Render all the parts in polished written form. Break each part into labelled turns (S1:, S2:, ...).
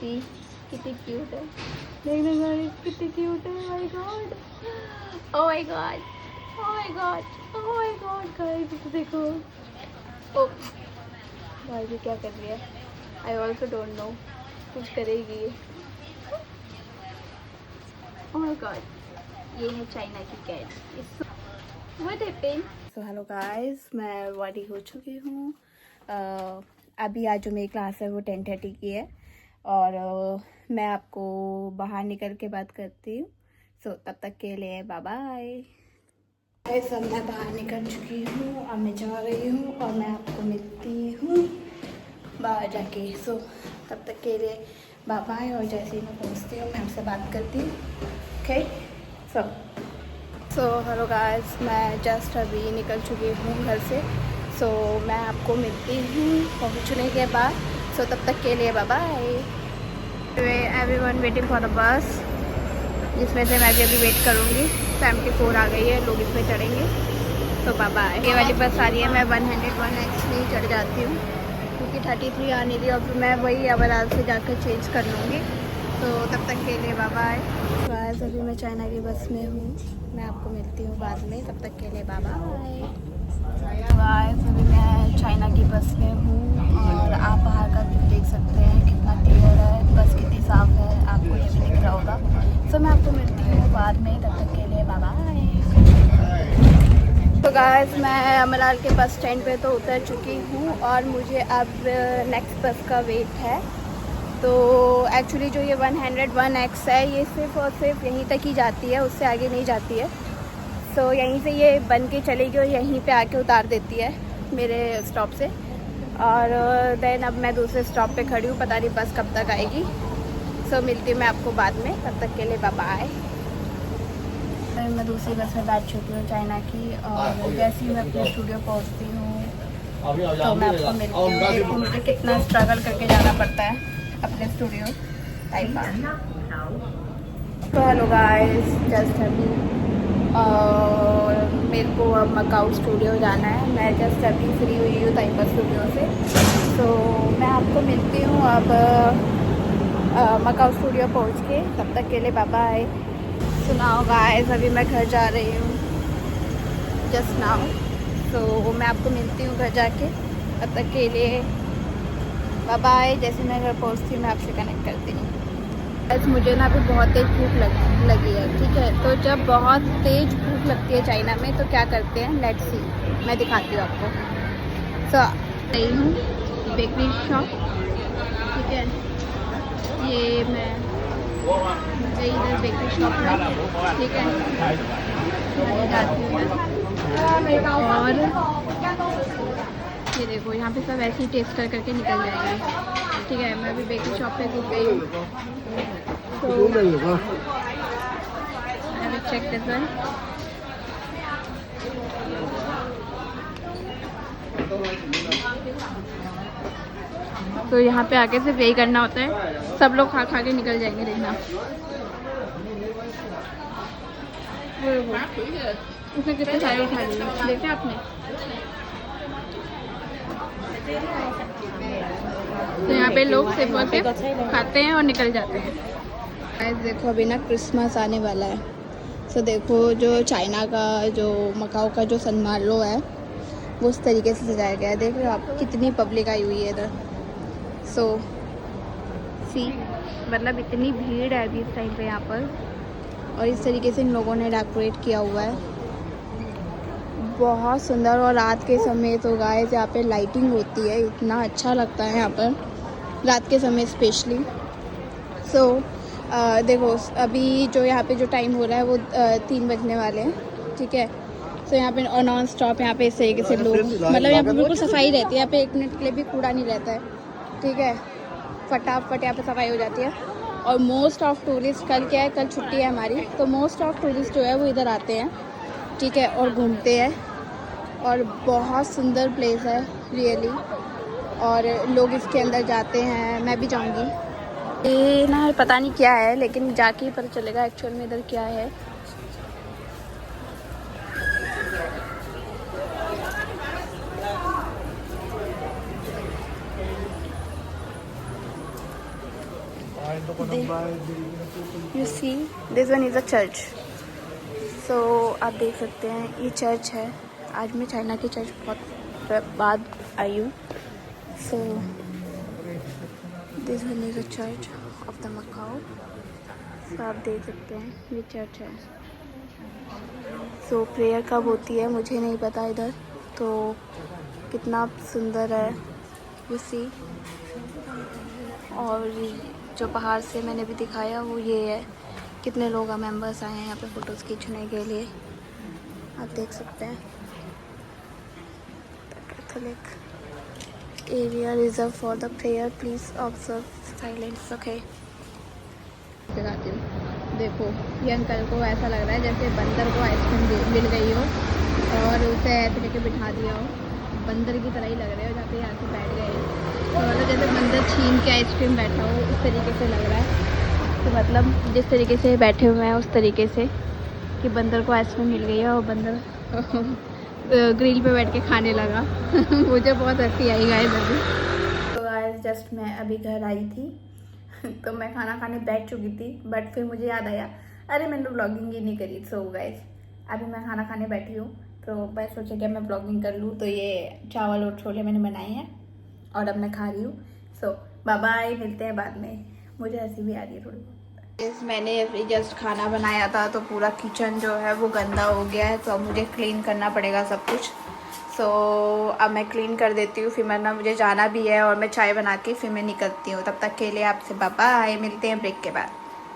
S1: सी कितनी क्यूट है, देखना गाइस कितनी क्यूट है। My God, oh my God, oh my God, oh my God guys, इसे देखो। ओ भाई ये क्या कर रही है? आई ऑल्सो डोंट नो, कुछ करेगी ये। ओह माय गॉड, ये है चाइना की cat. What happened? So hello guys, मैं रेडी हो चुकी हूँ। अभी आज जो मेरी क्लास है वो 10:30 की है और मैं आपको बाहर निकल के बात करती हूँ। सो तब तक के लिए बाय बाय। सब मैं बाहर निकल चुकी हूँ, अब मैं जा रही हूँ और मैं आपको मिलती हूँ बाहर जाके। सो तब तक के लिए बाय बाय। और जैसे ही मैं पहुँचती हूँ मैं आपसे बात करती हूँ। ओके सो हेलो गाइस, मैं जस्ट अभी निकल चुकी हूँ घर से। सो मैं आपको मिलती हूँ पहुँचने के बाद। सो तब तक के लिए bye bye. Everyone waiting for the bus, जिसमें से मैं भी अभी वेट करूँगी। 74 आ गई है, लोग इसमें चढ़ेंगे। तो बाय बाय। ये वाली बस आ रही है, मैं 101X में ही चढ़ जाती हूँ क्योंकि 33 आने दी और फिर मैं वही अवराल से जाकर चेंज कर लूँगी। तो तब तक के लिए बाय बाय। गाइस अभी मैं चाइना की बस में हूँ, मैं आपको मिलती हूँ बाद में। तब तक के लिए बाय बाय। गाइस अभी मैं चाइना की बस में हूँ और आप बाहर का व्यू देख सकते हैं कितना क्लियर है, बस कितनी साफ़ है, आपको ये भी दिख रहा होगा। सो मैं आपको मिलती हूँ बाद में, तब तक के लिए बाय बाय। तो गाइस मैं अमराल के बस स्टैंड पे तो उतर चुकी हूँ और मुझे अब नेक्स्ट बस का वेट है। तो एक्चुअली जो ये 101X है ये सिर्फ और सिर्फ यहीं तक ही जाती है, उससे आगे नहीं जाती है। सो यहीं से ये बन के चलेगी और यहीं पे आके उतार देती है मेरे स्टॉप से। और देन अब मैं दूसरे स्टॉप पे खड़ी हूँ, पता नहीं बस कब तक आएगी। सो मिलती हूँ मैं आपको बाद में, तब तक के लिए बाय बाय। मैं दूसरी बस में बैठ चुकी हूँ चाइना की और जैसे ही मैं अपने स्टूडियो पहुँचती हूँ तो मैं आपको मिलती हूँ। देखो मुझे कितना स्ट्रगल करके जाना पड़ता है अपने स्टूडियो टाइम पास। तो हेलो गाइस, जस्ट अभी मेरे को अब मकाऊ स्टूडियो जाना है। मैं जस्ट अभी फ्री हुई हूँ ताइपा स्टूडियो से। तो मैं आपको मिलती हूँ अब मकाऊ स्टूडियो पहुँच के। तब तक के लिए बाय बाय। सुनाओ गाइस, अभी मैं घर जा रही हूँ जस्ट नाउ। तो मैं आपको मिलती हूँ घर जाके, तब तक के लिए बाय बाय। जैसे मैं घर पहुँचती हूँ मैं आपसे कनेक्ट करती हूँ। बस मुझे ना अभी बहुत तेज़ भूख लगी है, ठीक है। तो जब बहुत तेज़ भूख लगती है चाइना में तो क्या करते हैं, लेट्स सी, मैं दिखाती हूँ आपको। सो गई हूँ बेकरी शॉप, ठीक है। ये मैं गई इधर बेकरी शॉप में, ठीक है। जाती हूँ मैं और ये देखो यहाँ पे सब ऐसे ही टेस्ट कर करके निकल जाएंगे, ठीक है। मैं अभी बेकरी शॉप पे घुस गई हूँ। तो चेक दिस वन। तो यहाँ पे आके सिर्फ यही करना होता है, सब लोग खा खा के निकल जाएंगे, देखना। उसने कितने सारे उठा लिए, देखे आपने? तो यहाँ पे लोग सिर्फ और सिर्फ खाते हैं और निकल जाते हैं। गाइस देखो अभी ना क्रिसमस आने वाला है। सो देखो जो चाइना का, जो मकाऊ का जो समारोह है वो उस तरीके से सजाया गया है। देख रहे हो आप कितनी पब्लिक आई हुई है इधर। सो सी, मतलब इतनी भीड़ है अभी इस टाइम पे यहाँ पर, और इस तरीके से इन लोगों ने डेकोरेट किया हुआ है, बहुत सुंदर। और रात के समय तो गाइस यहाँ पे लाइटिंग होती है, इतना अच्छा लगता है यहाँ पर रात के समय स्पेशली। सो देखो अभी जो यहाँ पे जो टाइम हो रहा है वो 3 बजने वाले हैं, ठीक है। सो यहाँ पे और नॉन स्टॉप यहाँ पे इस तरीके से लोग, मतलब यहाँ पे बिल्कुल सफाई रहती है, यहाँ पे 1 मिनट के लिए भी कूड़ा नहीं रहता है, ठीक है। फटाफट यहाँ पे सफाई हो जाती है। और मोस्ट ऑफ टूरिस्ट, कल क्या है, कल छुट्टी है हमारी, तो मोस्ट ऑफ टूरिस्ट जो है वो इधर आते हैं, ठीक है, और घूमते हैं। और बहुत सुंदर प्लेस है रियली, और लोग इसके अंदर जाते हैं, मैं भी जाऊंगी। ये ना पता नहीं क्या है, लेकिन जाके ही पता चलेगा एक्चुअल में इधर क्या है। You see, this one is a church. So आप देख सकते हैं ये चर्च है. आज मैं चाइना की चर्च बहुत बाद आई हूँ. So this one is a church of the Macau. So आप देख सकते हैं ये चर्च है. So प्रेयर कब होती है मुझे नहीं पता इधर. तो कितना सुंदर है you see. और जो पहाड़ से मैंने भी दिखाया वो ये है. कितने लोग मेंबर्स आए हैं यहाँ पे फ़ोटोज़ खींचने के लिए. आप देख सकते हैं. Catholic area reserve for the prayer. Please observe silence. Okay, दिखाती हूँ. देखो ये अंकल को ऐसा लग रहा है जैसे बंदर को आइसक्रीम मिल गई हो और उसे ऐसे लेके बिठा दिया हो. बंदर की तरह ही लग रहे हो जहाँ पे यहाँ से बैठ गए. तो मतलब जैसे बंदर छीन के आइसक्रीम बैठा हो उस तरीके से लग रहा है. तो मतलब जिस तरीके से बैठे हुए हैं उस तरीके से कि बंदर को आइसक्रीम मिल गई है और बंदर ग्रिल पे बैठ के खाने लगा. मुझे बहुत हंसी आई गाइस अभी. तो गाइस जस्ट मैं अभी घर आई थी तो मैं खाना खाने बैठ चुकी थी. बट फिर मुझे याद आया अरे मैंने ब्लॉगिंग ही नहीं करी. सो गाइस अभी मैं खाना खाने बैठी हूँ तो मैं सोचा कि मैं ब्लॉगिंग कर लूँ. तो ये चावल और छोले मैंने बनाए हैं और अब मैं खा रही हूँ. सो बाय बाय, मिलते हैं बाद में. मुझे हंसी भी आ रही है थोड़ी. मैंने अभी जस्ट खाना बनाया था तो पूरा किचन जो है वो गंदा हो गया है. तो अब मुझे क्लीन करना पड़ेगा सब कुछ. सो अब मैं क्लीन कर देती हूँ. फिर मैं मुझे जाना भी है और मैं चाय बना के फिर मैं निकलती हूँ. तब तक के लिए आपसे बाय बाय, मिलते हैं ब्रेक के बाद.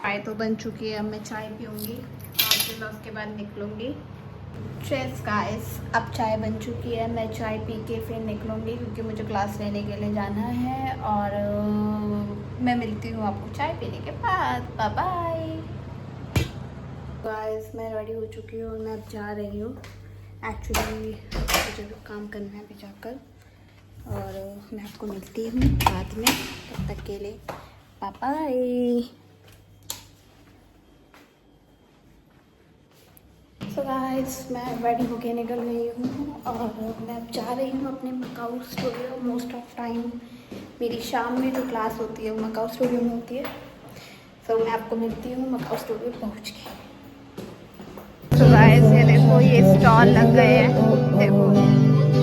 S1: चाय तो बन चुकी है. अब मैं चाय पीऊँगी और फिर मैं उसके बाद निकलूँगी. चेस गाइस अब चाय बन चुकी है. मैं चाय पी के फिर निकलूँगी क्योंकि मुझे क्लास लेने के लिए जाना है. और मैं मिलती हूँ आपको चाय पीने के बाद. Bye bye guys. मैं रेडी हो चुकी हूँ और मैं अब जा रही हूँ. एक्चुअली मुझे काम करना है अभी जाकर. और मैं आपको मिलती हूँ बाद में. तब तक के लिए बाय बाय. सो गाइस मैं रेडी होके निकल गई हूँ और मैं अब जा रही हूँ अपने Macau studio. Most of time मेरी शाम में जो क्लास होती है वो मकाऊ स्टूडियो में होती है. सो मैं आपको मिलती हूँ मकाऊ स्टूडियो पहुँच के. तो गाइस ये देखो ये स्टॉल लग गए हैं. देखो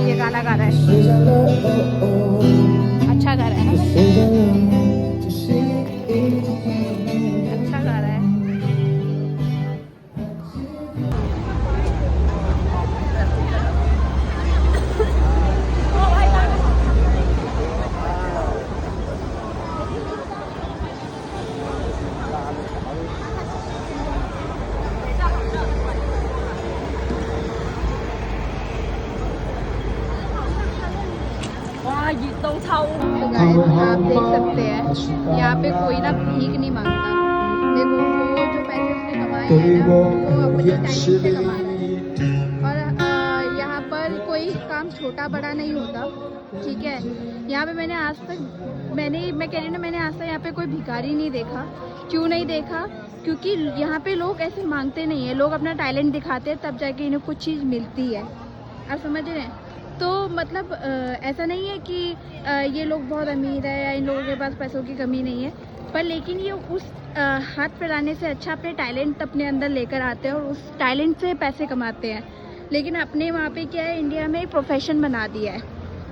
S1: ये गाना गा रहा है. अच्छा गा रहा है ना. अच्छा गा रहा है. तो गाइस आप देख सकते हैं यहाँ पे कोई ना भीख नहीं मांगता. देखो वो जो पैसे उसने कमाए हैं ना वो अपने टैलेंट से कमा रहा है. और यहाँ पर कोई काम छोटा बड़ा नहीं होता. ठीक है. यहाँ पे मैं कह रही हूँ ना मैंने आज तक यहाँ पे कोई भिखारी नहीं देखा. क्यों नहीं देखा? क्योंकि यहाँ पे लोग ऐसे मांगते नहीं है. लोग अपना टैलेंट दिखाते हैं तब जाके इन्हें कुछ चीज़ मिलती है. आप समझ रहे हैं. तो मतलब ऐसा नहीं है कि ये लोग बहुत अमीर है या इन लोगों के पास पैसों की कमी नहीं है. पर लेकिन ये उस हाथ फैलाने से अच्छा अपने टैलेंट अपने अंदर लेकर आते हैं और उस टैलेंट से पैसे कमाते हैं. लेकिन अपने वहाँ पे क्या है इंडिया में प्रोफेशन बना दिया है.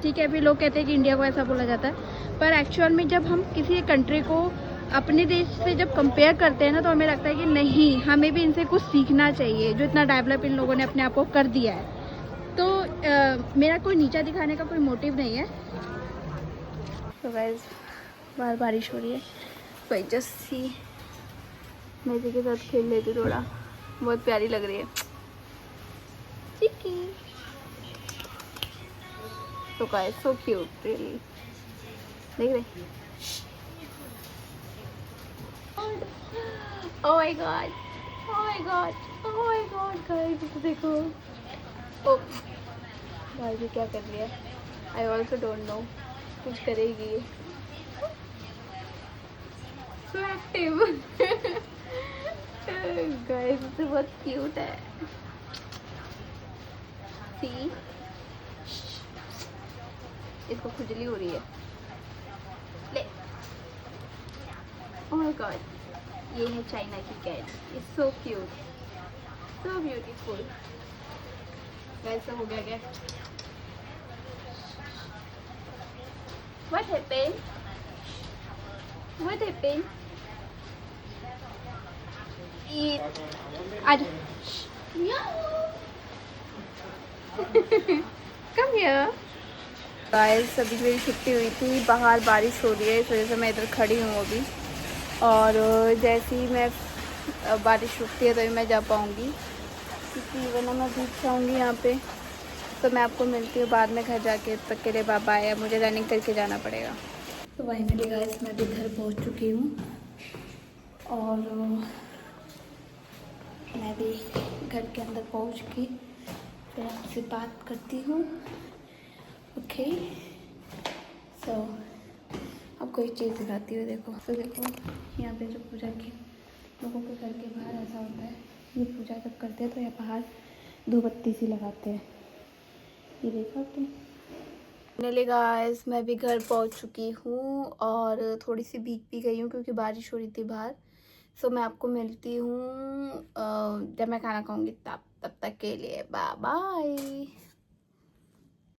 S1: ठीक है. अभी लोग कहते हैं कि इंडिया को ऐसा बोला जाता है पर एक्चुअल में जब हम किसी कंट्री को अपने देश से जब कंपेयर करते हैं ना तो हमें लगता है कि नहीं हमें भी इनसे कुछ सीखना चाहिए जो इतना डेवलप इन लोगों ने अपने आप को कर दिया है. तो मेरा कोई नीचा दिखाने का कोई मोटिव नहीं है. तो गाइस बाहर बारिश हो रही है. भाई जस्ट सी मैं इसी के साथ खेल लेती थोड़ा. बहुत प्यारी लग रही है. चिकी. तो गाइस सो क्यूट रियली. देख रहे. Oh my God. Oh my God. Oh my God guys देखो. ओ भाई भी क्या कर रही है. I also don't know. कुछ करेगी. So active. गाइस तो बहुत क्यूट है. सी इसको खुजली हो रही है. ले. ओह माय गॉड, ये है चाइना की cat, it's so cute, so beautiful. वैसा हो गया क्या? What happened? What happened? Eat. Ad. Come here. Guys अभी मेरी छुट्टी हुई थी, बाहर बारिश हो रही है, इस वजह से मैं इधर खड़ी हूँ अभी। और जैसे ही मैं बारिश रुकती है तभी मैं जा पाऊँगी, क्योंकि वरना मैं भीग जाऊँगी यहाँ पे। तो मैं आपको मिलती हूँ बाद में घर जाके, तब के लिए बाय बाय। मुझे रनिंग करके जाना पड़ेगा। तो फाइनली गाइस मैं भी घर पहुँच चुकी हूँ और मैं भी घर के अंदर पहुँच के फिर आपसे बात करती हूँ। ओके सो आपको एक चीज़ दिखाती हूँ, देखो। तो देखो यहाँ पे जो पूजा के लोगों के घर के बाहर ऐसा होता है, ये पूजा जब करते हैं तो यहाँ बाहर धूपबत्ती सी लगाते हैं, ये देखा आपने। फाइनली गाइस मैं भी घर पहुँच चुकी हूँ और थोड़ी सी भीग भी गई हूँ क्योंकि बारिश हो रही थी बाहर। सो मैं आपको मिलती हूँ जब मैं खाना खाऊंगी, तब तक के लिए बाय बाय।